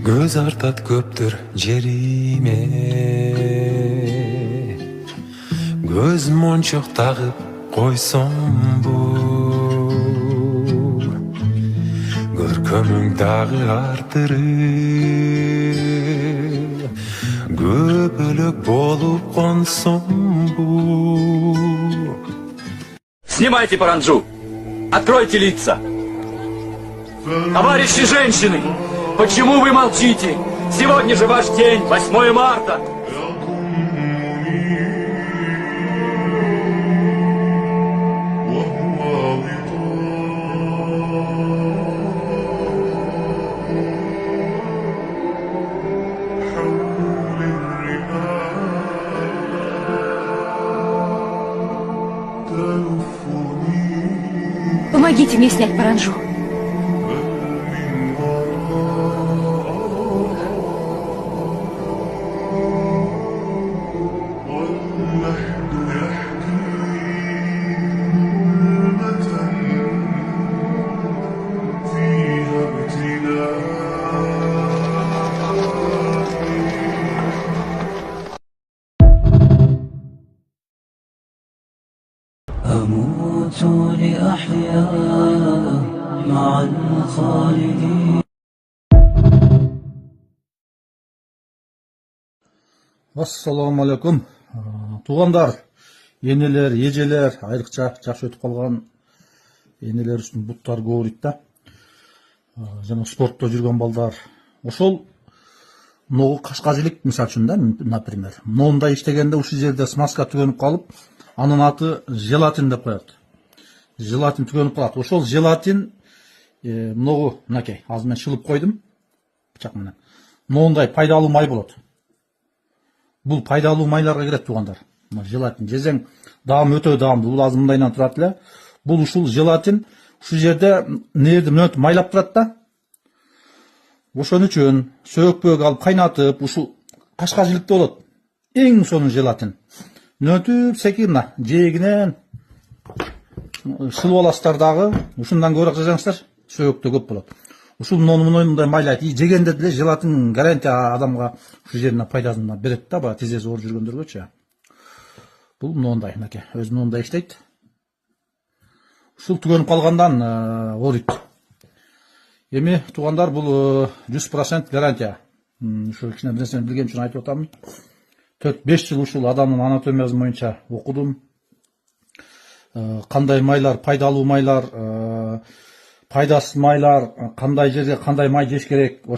Göz artat köptür жериме, göz monçok tagıp koysombu, görkömüň dagı artırıp köpölök bolup konsombu. Снимайте паранджу! Откройте лица! Товарищи женщины! Почему вы молчите? Сегодня же ваш день, 8 марта! Помогите мне снять паранджу. أموت لأحيا مع الخالدين. Assalamu alaikum. Туғандар, енелер, ежелер, айрықша жақсы өтіп қалған енелер үшін бұттар көрейді да. Жана спортта жүрген балдар. Ошол ноғы қашқажылық мисал үшін да, например. Ноғында иштегенде ушул жерде смазка түгөнүп қалып, анын аты желатин деп коет. Желатин түгөнүп калат. Ошол желатин ноғы мынакей, азыр мен шылып койдум бычак менен. Ноғундай пайдалуу май болот. Бул пайдалуу майларга кирет тугандар. Желатин жесең даам өтө даамдуу. Бул азыр мындайынан турат эле. Бул ушул желатин ушул жерде нерди мынөт майлап турат да. Ошон үчүн сөөкпөг алып кайнатып, ушул кашкажылыкта болот. Эң сонун желатин. Нөтүп секирна жээгинен шылып аласыздар дагы. Ушундан көбүрөөк жесеңиздер сөөктө көп болот. Ушул мындай майлайт. Жегенде деле желатин гарантия адамга ушул жерине пайдасын берет да, баягы тизеси оор жүргөндөргөчү. Бул мындай, мынакей, өзү мындай иштейт. Ушул түгөнүп калгандан ооруйт. Эми туугандар, бул 100% гарантия. Ушул кичине нерсени билген үчүн айтып атам. 4-5 жыл ушул адамдын анатомиясы боюнча окудум. Кандай майлар, пайдалуу майлар, пайдасыз майлар, кандай жерде кандай май жеш керек,